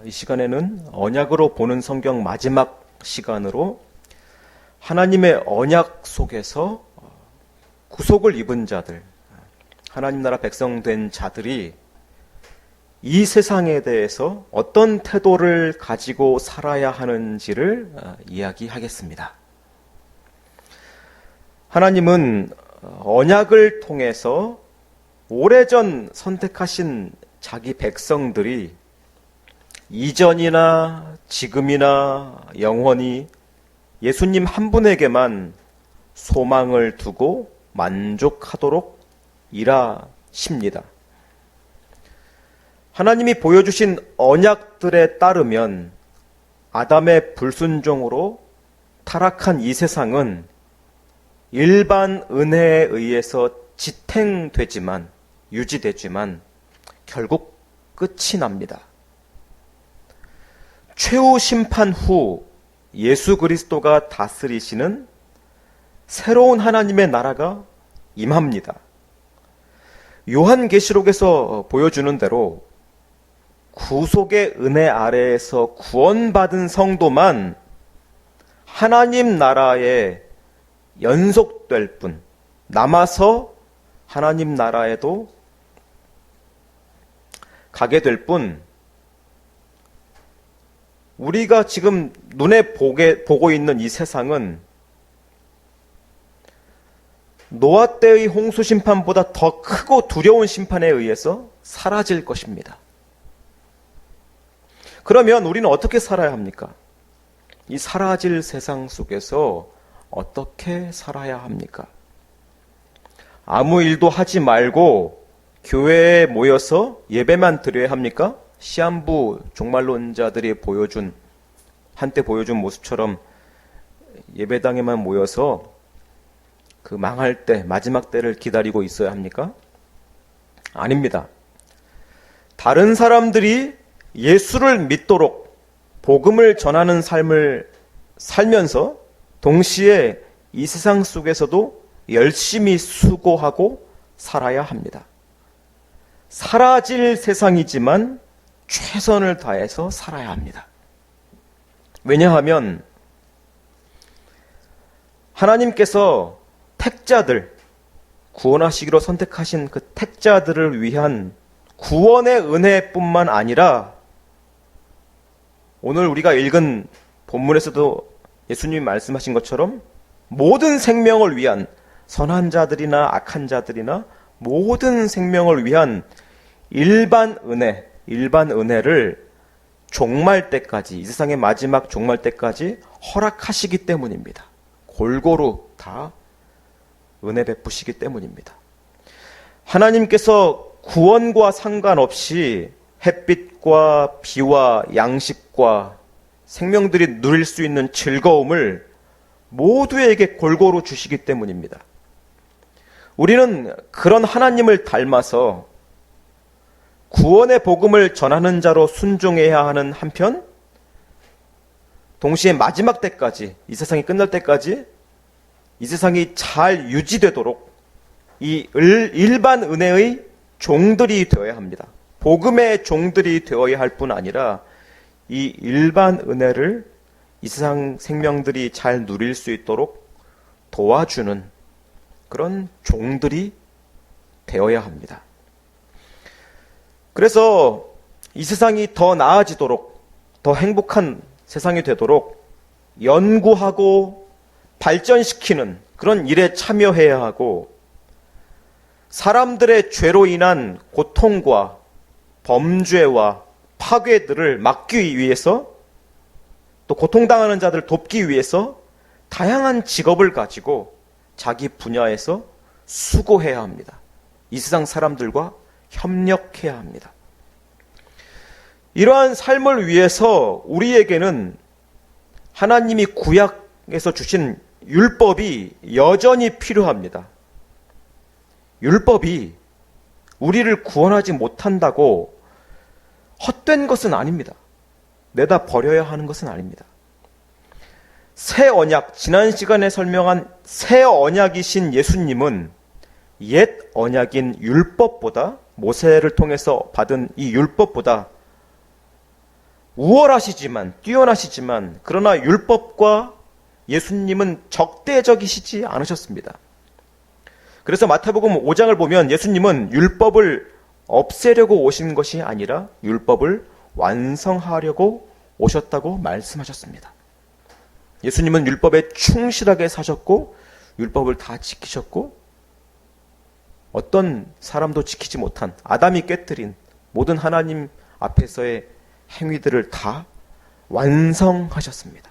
이 시간에는 언약으로 보는 성경 마지막 시간으로 하나님의 언약 속에서 구속을 입은 자들, 하나님 나라 백성 된 자들이 이 세상에 대해서 어떤 태도를 가지고 살아야 하는지를 이야기하겠습니다. 하나님은 언약을 통해서 오래전 선택하신 자기 백성들이 이전이나 지금이나 영원히 예수님 한 분에게만 소망을 두고 만족하도록 일하십니다. 하나님이 보여주신 언약들에 따르면 아담의 불순종으로 타락한 이 세상은 일반 은혜에 의해서 지탱되지만, 유지되지만 결국 끝이 납니다. 최후 심판 후 예수 그리스도가 다스리시는 새로운 하나님의 나라가 임합니다. 요한계시록에서 보여주는 대로 구속의 은혜 아래에서 구원받은 성도만 하나님 나라에 연속될 뿐, 남아서 하나님 나라에도 가게 될 뿐, 우리가 지금 눈에 보고 있는 이 세상은 노아 때의 홍수 심판보다 더 크고 두려운 심판에 의해서 사라질 것입니다. 그러면 우리는 어떻게 살아야 합니까? 이 사라질 세상 속에서 어떻게 살아야 합니까? 아무 일도 하지 말고 교회에 모여서 예배만 드려야 합니까? 시한부 종말론자들이 한때 보여준 모습처럼 예배당에만 모여서 그 망할 때, 마지막 때를 기다리고 있어야 합니까? 아닙니다. 다른 사람들이 예수를 믿도록 복음을 전하는 삶을 살면서 동시에 이 세상 속에서도 열심히 수고하고 살아야 합니다. 사라질 세상이지만 최선을 다해서 살아야 합니다. 왜냐하면 하나님께서 택자들, 구원하시기로 선택하신 그 택자들을 위한 구원의 은혜뿐만 아니라 오늘 우리가 읽은 본문에서도 예수님이 말씀하신 것처럼 모든 생명을 위한, 선한 자들이나 악한 자들이나 모든 생명을 위한 일반 은혜를 종말 때까지, 이 세상의 마지막 종말 때까지 허락하시기 때문입니다. 골고루 다 은혜 베푸시기 때문입니다. 하나님께서 구원과 상관없이 햇빛과 비와 양식과 생명들이 누릴 수 있는 즐거움을 모두에게 골고루 주시기 때문입니다. 우리는 그런 하나님을 닮아서 구원의 복음을 전하는 자로 순종해야 하는 한편, 동시에 마지막 때까지, 이 세상이 끝날 때까지 이 세상이 잘 유지되도록 이 일반 은혜의 종들이 되어야 합니다. 복음의 종들이 되어야 할 뿐 아니라 이 일반 은혜를 이 세상 생명들이 잘 누릴 수 있도록 도와주는 그런 종들이 되어야 합니다. 그래서 이 세상이 더 나아지도록, 더 행복한 세상이 되도록 연구하고 발전시키는 그런 일에 참여해야 하고, 사람들의 죄로 인한 고통과 범죄와 파괴들을 막기 위해서, 또 고통당하는 자들을 돕기 위해서 다양한 직업을 가지고 자기 분야에서 수고해야 합니다. 이 세상 사람들과 협력해야 합니다. 이러한 삶을 위해서 우리에게는 하나님이 구약에서 주신 율법이 여전히 필요합니다. 율법이 우리를 구원하지 못한다고 헛된 것은 아닙니다. 내다 버려야 하는 것은 아닙니다. 새 언약, 지난 시간에 설명한 새 언약이신 예수님은 옛 언약인 율법보다, 모세를 통해서 받은 이 율법보다 우월하시지만, 뛰어나시지만, 그러나 율법과 예수님은 적대적이시지 않으셨습니다. 그래서 마태복음 5장을 보면 예수님은 율법을 없애려고 오신 것이 아니라 율법을 완성하려고 오셨다고 말씀하셨습니다. 예수님은 율법에 충실하게 사셨고 율법을 다 지키셨고 어떤 사람도 지키지 못한 아담이 깨뜨린 모든 하나님 앞에서의 행위들을 다 완성하셨습니다.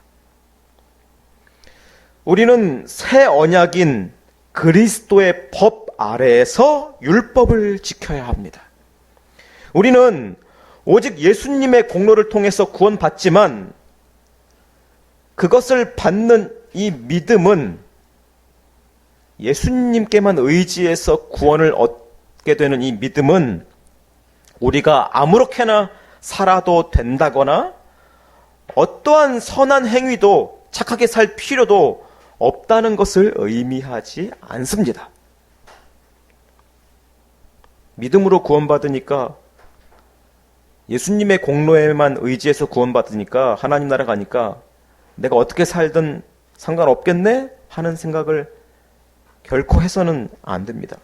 우리는 새 언약인 그리스도의 법 아래에서 율법을 지켜야 합니다. 우리는 오직 예수님의 공로를 통해서 구원받지만 그것을 받는 이 믿음은 예수님께만 의지해서 구원을 얻게 되는 이 믿음은 우리가 아무렇게나 살아도 된다거나 어떠한 선한 행위도 착하게 살 필요도 없다는 것을 의미하지 않습니다. 믿음으로 구원받으니까 예수님의 공로에만 의지해서 구원받으니까 하나님 나라 가니까 내가 어떻게 살든 상관없겠네 하는 생각을 결코 해서는 안 됩니다.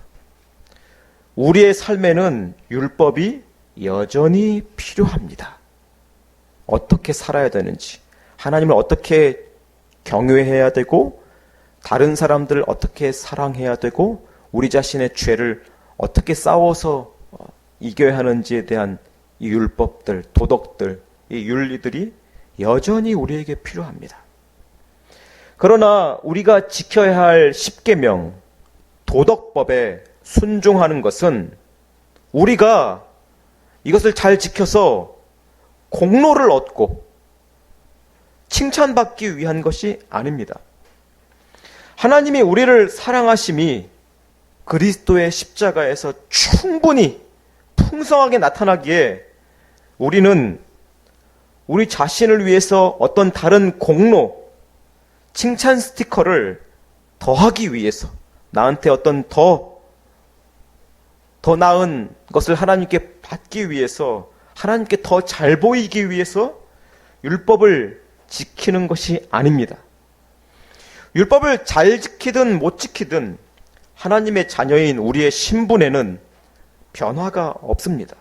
우리의 삶에는 율법이 여전히 필요합니다. 어떻게 살아야 되는지, 하나님을 어떻게 경외해야 되고, 다른 사람들을 어떻게 사랑해야 되고, 우리 자신의 죄를 어떻게 싸워서 이겨야 하는지에 대한 이 율법들, 도덕들, 이 윤리들이 여전히 우리에게 필요합니다. 그러나 우리가 지켜야 할 십계명, 도덕법에 순종하는 것은 우리가 이것을 잘 지켜서 공로를 얻고 칭찬받기 위한 것이 아닙니다. 하나님이 우리를 사랑하심이 그리스도의 십자가에서 충분히 풍성하게 나타나기에 우리는 우리 자신을 위해서 어떤 다른 공로, 칭찬 스티커를 더하기 위해서 나한테 어떤 더 나은 것을 하나님께 받기 위해서 하나님께 더 잘 보이기 위해서 율법을 지키는 것이 아닙니다. 율법을 잘 지키든 못 지키든 하나님의 자녀인 우리의 신분에는 변화가 없습니다.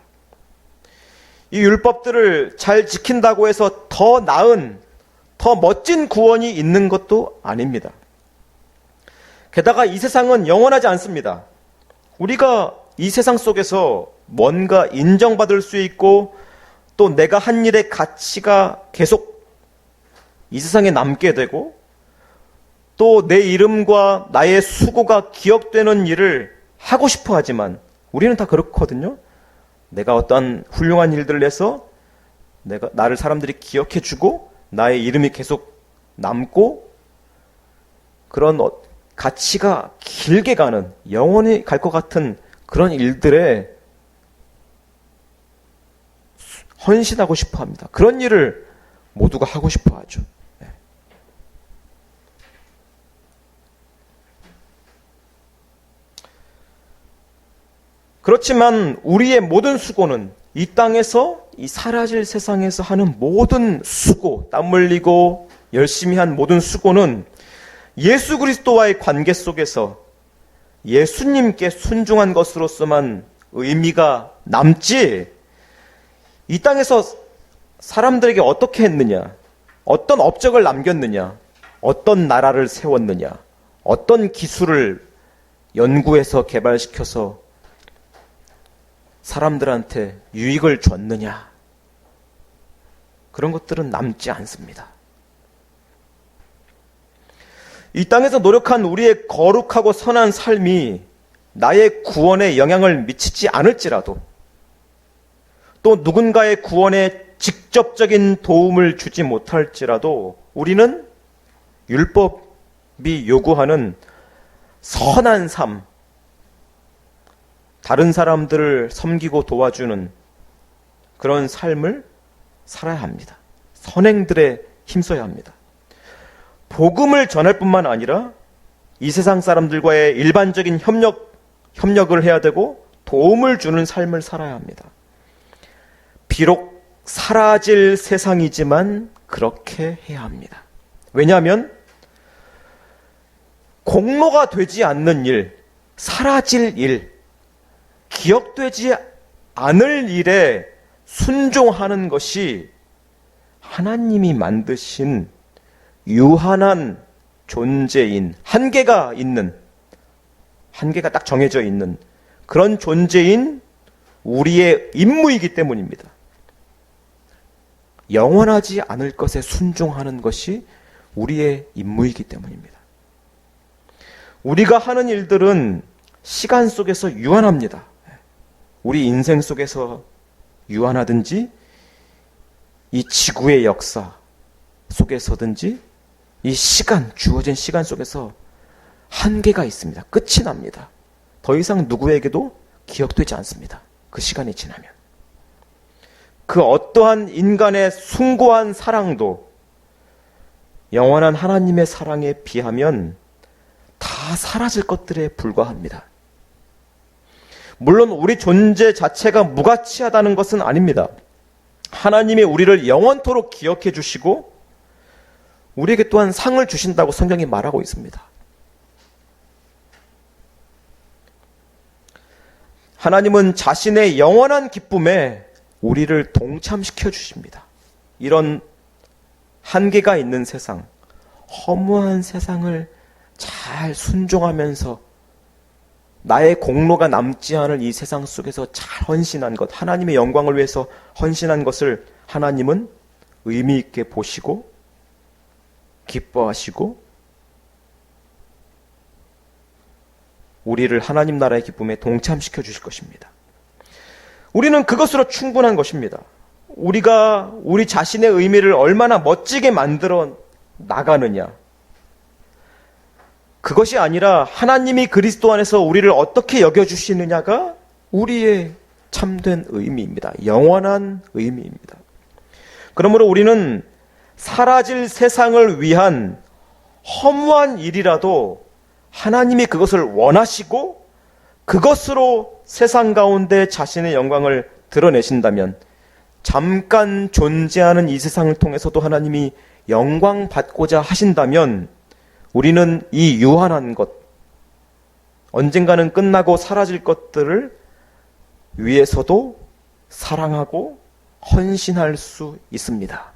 이 율법들을 잘 지킨다고 해서 더 나은, 더 멋진 구원이 있는 것도 아닙니다. 게다가 이 세상은 영원하지 않습니다. 우리가 이 세상 속에서 뭔가 인정받을 수 있고 또 내가 한 일의 가치가 계속 이 세상에 남게 되고 또 내 이름과 나의 수고가 기억되는 일을 하고 싶어 하지만 우리는 다 그렇거든요. 내가 어떠한 훌륭한 일들을 해서 나를 사람들이 기억해 주고 나의 이름이 계속 남고 그런 가치가 길게 가는 영원히 갈 것 같은 그런 일들에 헌신하고 싶어 합니다. 그런 일을 모두가 하고 싶어 하죠. 네. 그렇지만 우리의 모든 수고는 이 땅에서 이 사라질 세상에서 하는 모든 수고, 땀 흘리고 열심히 한 모든 수고는 예수 그리스도와의 관계 속에서 예수님께 순종한 것으로서만 의미가 남지 이 땅에서 사람들에게 어떻게 했느냐, 어떤 업적을 남겼느냐, 어떤 나라를 세웠느냐, 어떤 기술을 연구해서 개발시켜서 사람들한테 유익을 줬느냐, 그런 것들은 남지 않습니다. 이 땅에서 노력한 우리의 거룩하고 선한 삶이 나의 구원에 영향을 미치지 않을지라도 또 누군가의 구원에 직접적인 도움을 주지 못할지라도 우리는 율법이 요구하는 선한 삶, 다른 사람들을 섬기고 도와주는 그런 삶을 살아야 합니다. 선행들에 힘써야 합니다. 복음을 전할 뿐만 아니라 이 세상 사람들과의 일반적인 협력을 해야 되고 도움을 주는 삶을 살아야 합니다. 비록 사라질 세상이지만 그렇게 해야 합니다. 왜냐하면 공로가 되지 않는 일, 사라질 일, 기억되지 않을 일에 순종하는 것이 하나님이 만드신 유한한 존재인, 한계가 딱 정해져 있는 그런 존재인 우리의 임무이기 때문입니다. 영원하지 않을 것에 순종하는 것이 우리의 임무이기 때문입니다. 우리가 하는 일들은 시간 속에서 유한합니다. 우리 인생 속에서 유한하든지 이 지구의 역사 속에서든지 이 시간, 주어진 시간 속에서 한계가 있습니다. 끝이 납니다. 더 이상 누구에게도 기억되지 않습니다. 그 시간이 지나면. 그 어떠한 인간의 숭고한 사랑도 영원한 하나님의 사랑에 비하면 다 사라질 것들에 불과합니다. 물론 우리 존재 자체가 무가치하다는 것은 아닙니다. 하나님이 우리를 영원토록 기억해 주시고 우리에게 또한 상을 주신다고 성경이 말하고 있습니다. 하나님은 자신의 영원한 기쁨에 우리를 동참시켜 주십니다. 이런 한계가 있는 세상, 허무한 세상을 잘 순종하면서 나의 공로가 남지 않을 이 세상 속에서 잘 헌신한 것, 하나님의 영광을 위해서 헌신한 것을 하나님은 의미 있게 보시고 기뻐하시고 우리를 하나님 나라의 기쁨에 동참시켜 주실 것입니다. 우리는 그것으로 충분한 것입니다. 우리가 우리 자신의 의미를 얼마나 멋지게 만들어 나가느냐, 그것이 아니라 하나님이 그리스도 안에서 우리를 어떻게 여겨주시느냐가 우리의 참된 의미입니다. 영원한 의미입니다. 그러므로 우리는 사라질 세상을 위한 허무한 일이라도 하나님이 그것을 원하시고 그것으로 세상 가운데 자신의 영광을 드러내신다면 잠깐 존재하는 이 세상을 통해서도 하나님이 영광 받고자 하신다면 우리는 이 유한한 것, 언젠가는 끝나고 사라질 것들을 위해서도 사랑하고 헌신할 수 있습니다.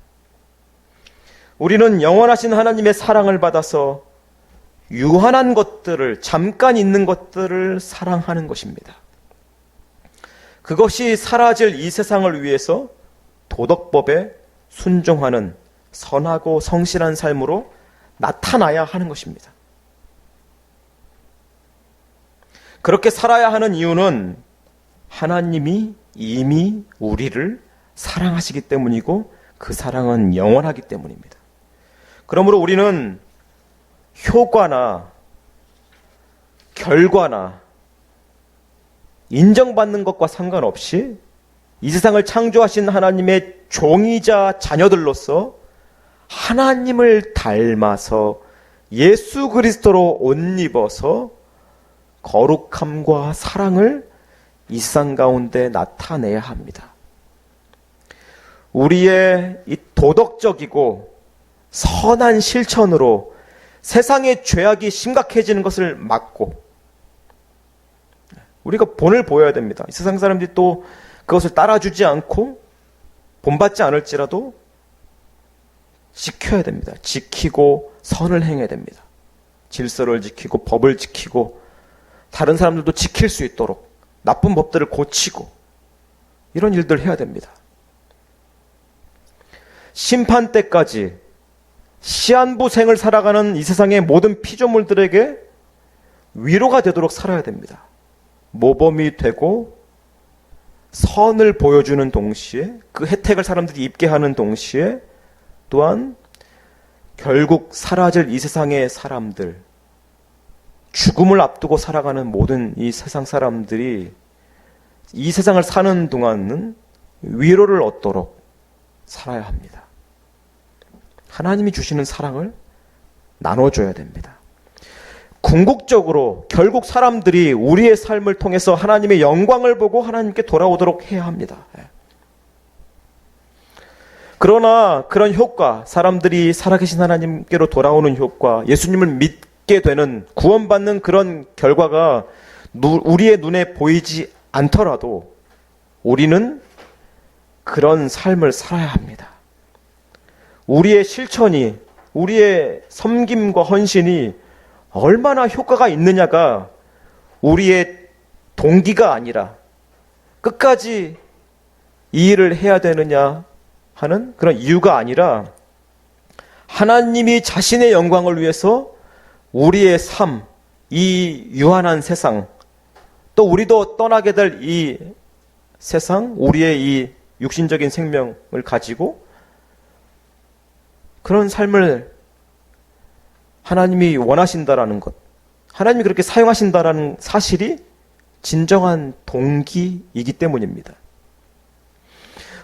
우리는 영원하신 하나님의 사랑을 받아서 유한한 것들을, 잠깐 있는 것들을 사랑하는 것입니다. 그것이 사라질 이 세상을 위해서 도덕법에 순종하는 선하고 성실한 삶으로 나타나야 하는 것입니다. 그렇게 살아야 하는 이유는 하나님이 이미 우리를 사랑하시기 때문이고 그 사랑은 영원하기 때문입니다. 그러므로 우리는 효과나 결과나 인정받는 것과 상관없이 이 세상을 창조하신 하나님의 종이자 자녀들로서 하나님을 닮아서 예수 그리스도로 옷 입어서 거룩함과 사랑을 이 세상 가운데 나타내야 합니다. 우리의 이 도덕적이고 선한 실천으로 세상의 죄악이 심각해지는 것을 막고 우리가 본을 보여야 됩니다. 이 세상 사람들이 또 그것을 따라주지 않고 본받지 않을지라도 지켜야 됩니다. 지키고 선을 행해야 됩니다. 질서를 지키고 법을 지키고 다른 사람들도 지킬 수 있도록 나쁜 법들을 고치고 이런 일들을 해야 됩니다. 심판 때까지 시한부 생을 살아가는 이 세상의 모든 피조물들에게 위로가 되도록 살아야 됩니다. 모범이 되고 선을 보여주는 동시에 그 혜택을 사람들이 입게 하는 동시에 또한 결국 사라질 이 세상의 사람들, 죽음을 앞두고 살아가는 모든 이 세상 사람들이 이 세상을 사는 동안은 위로를 얻도록 살아야 합니다. 하나님이 주시는 사랑을 나눠줘야 됩니다. 궁극적으로 결국 사람들이 우리의 삶을 통해서 하나님의 영광을 보고 하나님께 돌아오도록 해야 합니다. 그러나 그런 효과, 사람들이 살아계신 하나님께로 돌아오는 효과, 예수님을 믿게 되는, 구원받는 그런 결과가 우리의 눈에 보이지 않더라도 우리는 그런 삶을 살아야 합니다. 우리의 실천이, 우리의 섬김과 헌신이 얼마나 효과가 있느냐가 우리의 동기가 아니라 끝까지 이 일을 해야 되느냐 하는 그런 이유가 아니라 하나님이 자신의 영광을 위해서 우리의 삶, 이 유한한 세상, 또 우리도 떠나게 될 이 세상, 우리의 이 육신적인 생명을 가지고 그런 삶을 하나님이 원하신다라는 것, 하나님이 그렇게 사용하신다라는 사실이 진정한 동기이기 때문입니다.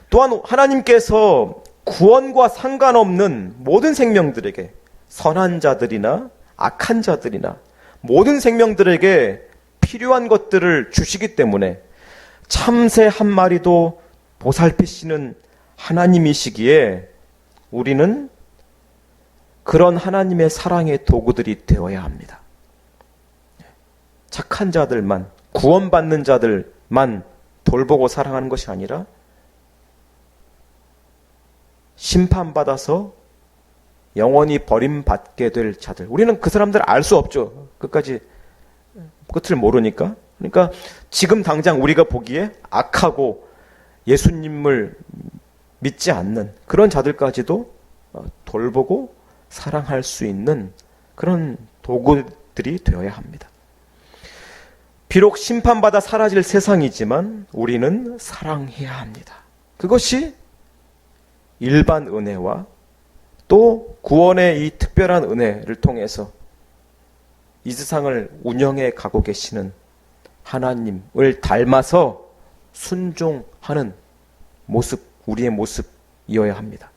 또한 하나님께서 구원과 상관없는 모든 생명들에게, 선한 자들이나 악한 자들이나 모든 생명들에게 필요한 것들을 주시기 때문에 참새 한 마리도 보살피시는 하나님이시기에 우리는 그런 하나님의 사랑의 도구들이 되어야 합니다. 착한 자들만, 구원받는 자들만 돌보고 사랑하는 것이 아니라 심판받아서 영원히 버림받게 될 자들. 우리는 그 사람들 알 수 없죠. 끝까지 끝을 모르니까. 그러니까 지금 당장 우리가 보기에 악하고 예수님을 믿지 않는 그런 자들까지도 돌보고 사랑할 수 있는 그런 도구들이 되어야 합니다. 비록 심판받아 사라질 세상이지만 우리는 사랑해야 합니다. 그것이 일반 은혜와 또 구원의 이 특별한 은혜를 통해서 이 세상을 운영해 가고 계시는 하나님을 닮아서 순종하는 모습, 우리의 모습이어야 합니다.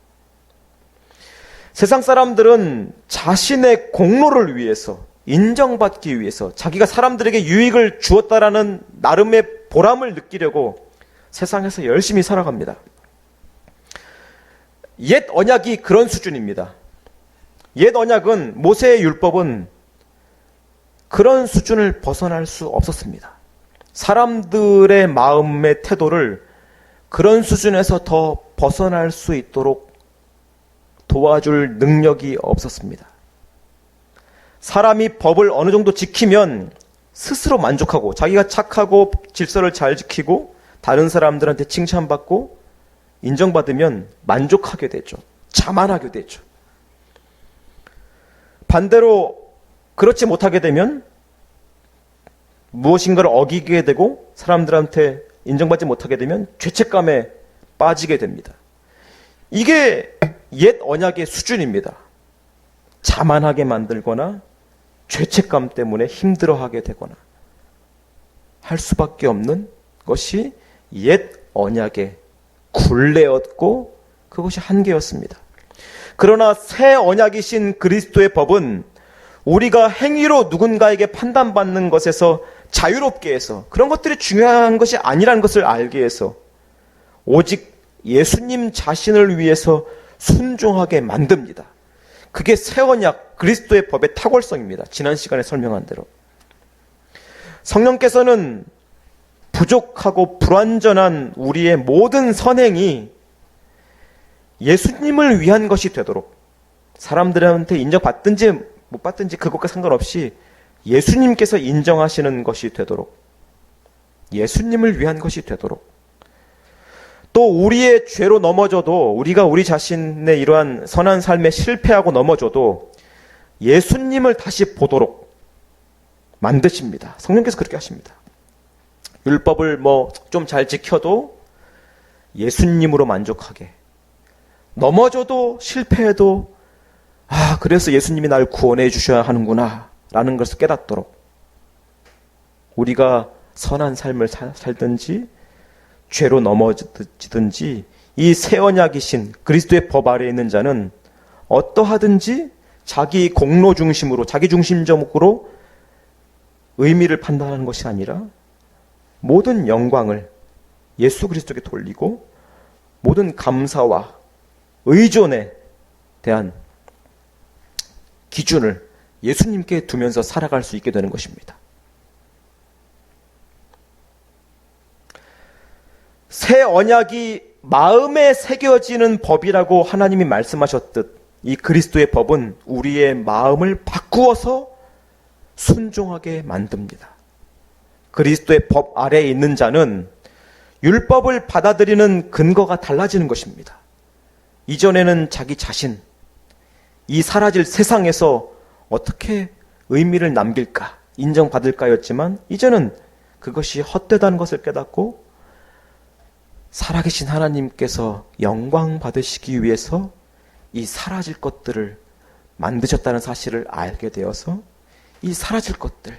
세상 사람들은 자신의 공로를 위해서, 인정받기 위해서, 자기가 사람들에게 유익을 주었다라는 나름의 보람을 느끼려고 세상에서 열심히 살아갑니다. 옛 언약이 그런 수준입니다. 옛 언약은, 모세의 율법은 그런 수준을 벗어날 수 없었습니다. 사람들의 마음의 태도를 그런 수준에서 더 벗어날 수 있도록 도와줄 능력이 없었습니다. 사람이 법을 어느 정도 지키면 스스로 만족하고 자기가 착하고 질서를 잘 지키고 다른 사람들한테 칭찬받고 인정받으면 만족하게 되죠. 자만하게 되죠. 반대로 그렇지 못하게 되면 무엇인가를 어기게 되고 사람들한테 인정받지 못하게 되면 죄책감에 빠지게 됩니다. 이게 옛 언약의 수준입니다. 자만하게 만들거나 죄책감 때문에 힘들어하게 되거나 할 수밖에 없는 것이 옛 언약의 굴레였고 그것이 한계였습니다. 그러나 새 언약이신 그리스도의 법은 우리가 행위로 누군가에게 판단받는 것에서 자유롭게 해서 그런 것들이 중요한 것이 아니라는 것을 알게 해서 오직 예수님 자신을 위해서 순종하게 만듭니다. 그게 새 언약 그리스도의 법의 탁월성입니다. 지난 시간에 설명한 대로. 성령께서는 부족하고 불완전한 우리의 모든 선행이 예수님을 위한 것이 되도록 사람들한테 인정받든지 못 받든지 그것과 상관없이 예수님께서 인정하시는 것이 되도록 예수님을 위한 것이 되도록 또 우리의 죄로 넘어져도 우리가 우리 자신의 이러한 선한 삶에 실패하고 넘어져도 예수님을 다시 보도록 만드십니다. 성령께서 그렇게 하십니다. 율법을 좀 잘 지켜도 예수님으로 만족하게 넘어져도 실패해도 그래서 예수님이 날 구원해 주셔야 하는구나 라는 것을 깨닫도록 우리가 선한 삶을 살든지 죄로 넘어지든지 이 새 언약이신 그리스도의 법 아래에 있는 자는 어떠하든지 자기 공로 중심으로 자기 중심적으로 의미를 판단하는 것이 아니라 모든 영광을 예수 그리스도께 돌리고 모든 감사와 의존에 대한 기준을 예수님께 두면서 살아갈 수 있게 되는 것입니다. 새 언약이 마음에 새겨지는 법이라고 하나님이 말씀하셨듯 이 그리스도의 법은 우리의 마음을 바꾸어서 순종하게 만듭니다. 그리스도의 법 아래에 있는 자는 율법을 받아들이는 근거가 달라지는 것입니다. 이전에는 자기 자신, 이 사라질 세상에서 어떻게 의미를 남길까, 인정받을까였지만 이제는 그것이 헛되다는 것을 깨닫고 살아계신 하나님께서 영광 받으시기 위해서 이 사라질 것들을 만드셨다는 사실을 알게 되어서 이 사라질 것들,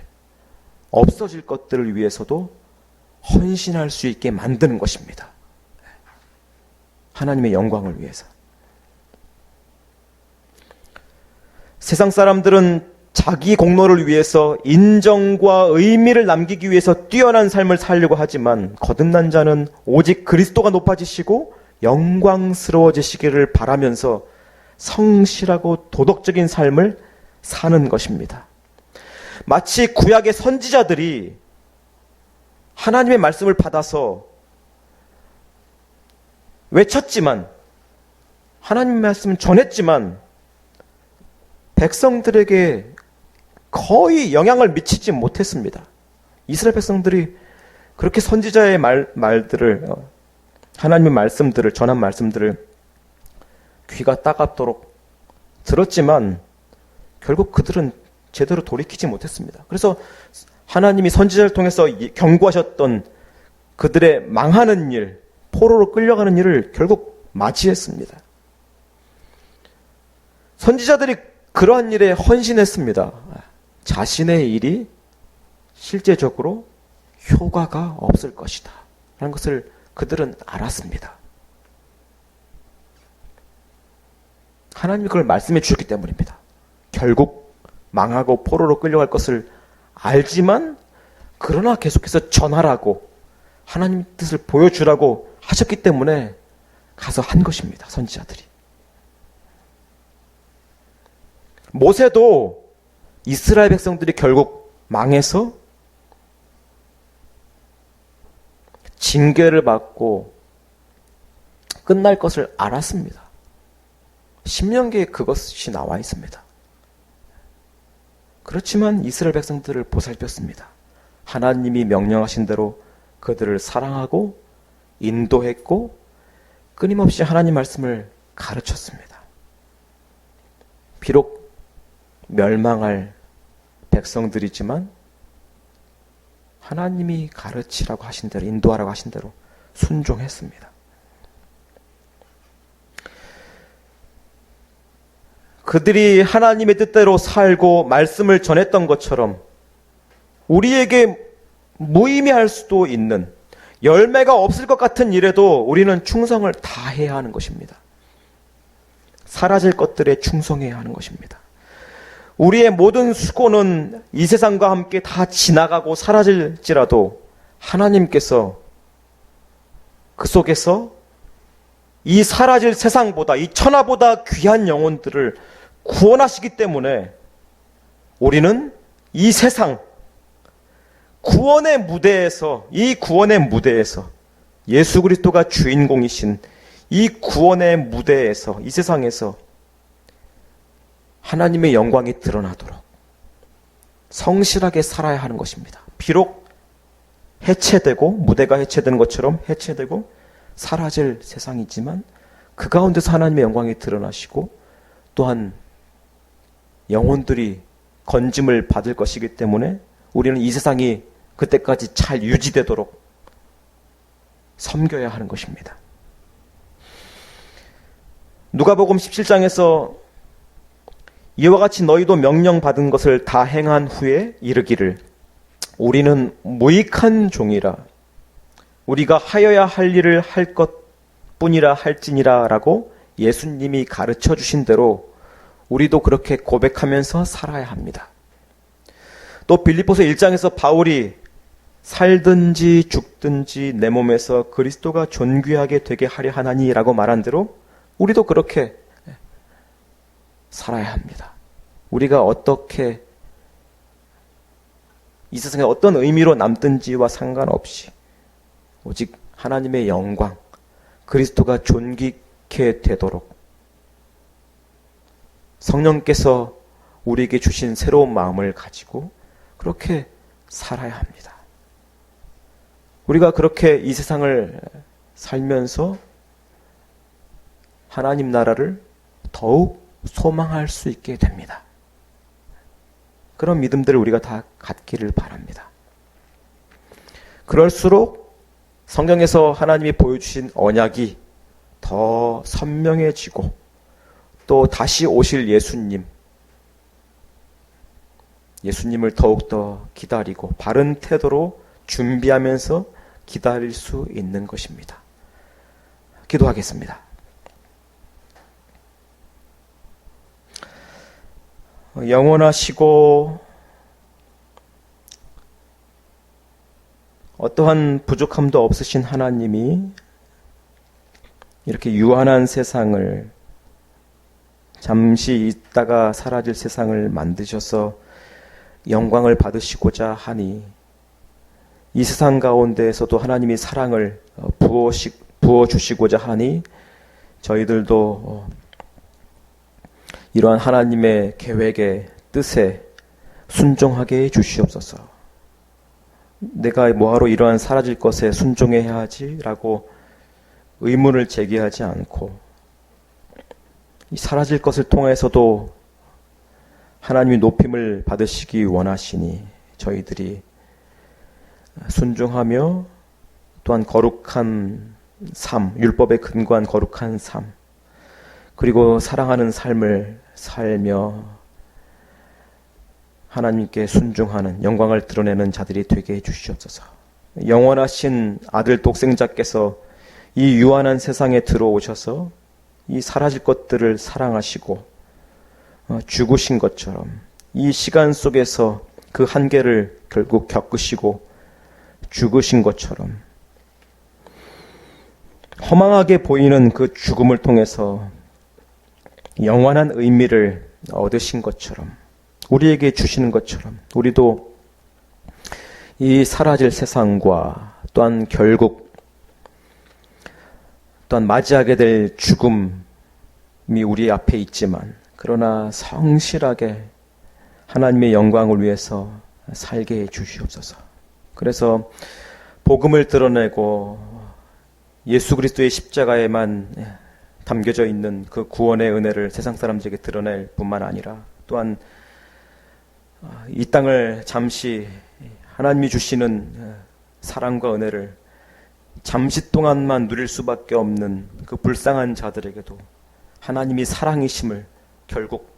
없어질 것들을 위해서도 헌신할 수 있게 만드는 것입니다. 하나님의 영광을 위해서. 세상 사람들은 자기 공로를 위해서 인정과 의미를 남기기 위해서 뛰어난 삶을 살려고 하지만 거듭난 자는 오직 그리스도가 높아지시고 영광스러워지시기를 바라면서 성실하고 도덕적인 삶을 사는 것입니다. 마치 구약의 선지자들이 하나님의 말씀을 받아서 외쳤지만, 하나님의 말씀을 전했지만 백성들에게 거의 영향을 미치지 못했습니다. 이스라엘 백성들이 그렇게 선지자의 말들을, 하나님의 말씀들을, 전한 말씀들을 귀가 따갑도록 들었지만 결국 그들은 제대로 돌이키지 못했습니다. 그래서 하나님이 선지자를 통해서 경고하셨던 그들의 망하는 일, 포로로 끌려가는 일을 결국 맞이했습니다. 선지자들이 그러한 일에 헌신했습니다. 자신의 일이 실제적으로 효과가 없을 것이다 라는 것을 그들은 알았습니다. 하나님이 그걸 말씀해 주셨기 때문입니다. 결국 망하고 포로로 끌려갈 것을 알지만 그러나 계속해서 전하라고, 하나님 뜻을 보여주라고 하셨기 때문에 가서 한 것입니다. 선지자들이. 모세도 이스라엘 백성들이 결국 망해서 징계를 받고 끝날 것을 알았습니다. 신명기에 그것이 나와 있습니다. 그렇지만 이스라엘 백성들을 보살폈습니다. 하나님이 명령하신 대로 그들을 사랑하고 인도했고 끊임없이 하나님 말씀을 가르쳤습니다. 비록 멸망할 백성들이지만 하나님이 가르치라고 하신 대로, 인도하라고 하신 대로 순종했습니다. 그들이 하나님의 뜻대로 살고 말씀을 전했던 것처럼 우리에게 무의미할 수도 있는, 열매가 없을 것 같은 일에도 우리는 충성을 다해야 하는 것입니다. 사라질 것들에 충성해야 하는 것입니다. 우리의 모든 수고는 이 세상과 함께 다 지나가고 사라질지라도 하나님께서 그 속에서 이 사라질 세상보다, 이 천하보다 귀한 영혼들을 구원하시기 때문에 우리는 이 세상, 구원의 무대에서, 이 구원의 무대에서, 예수 그리스도가 주인공이신 이 구원의 무대에서, 이 세상에서 하나님의 영광이 드러나도록 성실하게 살아야 하는 것입니다. 비록 해체되고, 무대가 해체되는 것처럼 해체되고 사라질 세상이지만 그 가운데서 하나님의 영광이 드러나시고 또한 영혼들이 건짐을 받을 것이기 때문에 우리는 이 세상이 그때까지 잘 유지되도록 섬겨야 하는 것입니다. 누가복음 17장에서 이와 같이 너희도 명령받은 것을 다 행한 후에 이르기를 우리는 무익한 종이라, 우리가 하여야 할 일을 할 것뿐이라 할지니라 라고 예수님이 가르쳐 주신 대로 우리도 그렇게 고백하면서 살아야 합니다. 또 빌립보서 1장에서 바울이 살든지 죽든지 내 몸에서 그리스도가 존귀하게 되게 하려 하나니 라고 말한 대로 우리도 그렇게 살아야 합니다. 우리가 어떻게 이 세상에 어떤 의미로 남든지와 상관없이 오직 하나님의 영광, 그리스도가 존귀케 되도록 성령께서 우리에게 주신 새로운 마음을 가지고 그렇게 살아야 합니다. 우리가 그렇게 이 세상을 살면서 하나님 나라를 더욱 소망할 수 있게 됩니다. 그런 믿음들을 우리가 다 갖기를 바랍니다. 그럴수록 성경에서 하나님이 보여주신 언약이 더 선명해지고 또 다시 오실 예수님을 더욱더 기다리고 바른 태도로 준비하면서 기다릴 수 있는 것입니다. 기도하겠습니다. 영원하시고 어떠한 부족함도 없으신 하나님이 이렇게 유한한 세상을, 잠시 있다가 사라질 세상을 만드셔서 영광을 받으시고자 하니 이 세상 가운데에서도 하나님이 사랑을 부어주시고자 하니 저희들도 이러한 하나님의 계획의 뜻에 순종하게 해주시옵소서. 내가 뭐하러 이러한 사라질 것에 순종해야 하지? 라고 의문을 제기하지 않고 이 사라질 것을 통해서도 하나님이 높임을 받으시기 원하시니 저희들이 순종하며 또한 거룩한 삶, 율법에 근거한 거룩한 삶, 그리고 사랑하는 삶을 살며 하나님께 순종하는, 영광을 드러내는 자들이 되게 해주시옵소서. 영원하신 아들 독생자께서 이 유한한 세상에 들어오셔서 이 사라질 것들을 사랑하시고 죽으신 것처럼 이 시간 속에서 그 한계를 결국 겪으시고 죽으신 것처럼 허망하게 보이는 그 죽음을 통해서 영원한 의미를 얻으신 것처럼, 우리에게 주시는 것처럼 우리도 이 사라질 세상과 또한 결국 또한 맞이하게 될 죽음이 우리 앞에 있지만 그러나 성실하게 하나님의 영광을 위해서 살게 해 주시옵소서. 그래서 복음을 드러내고 예수 그리스도의 십자가에만 담겨져 있는 그 구원의 은혜를 세상 사람들에게 드러낼 뿐만 아니라 또한 이 땅을 잠시 하나님이 주시는 사랑과 은혜를 잠시 동안만 누릴 수밖에 없는 그 불쌍한 자들에게도 하나님이 사랑이심을 결국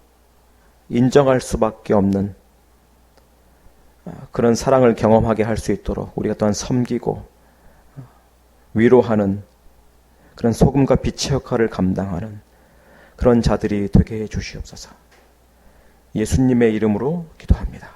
인정할 수밖에 없는 그런 사랑을 경험하게 할 수 있도록 우리가 또한 섬기고 위로하는 그런 소금과 빛의 역할을 감당하는 그런 자들이 되게 해 주시옵소서. 예수님의 이름으로 기도합니다.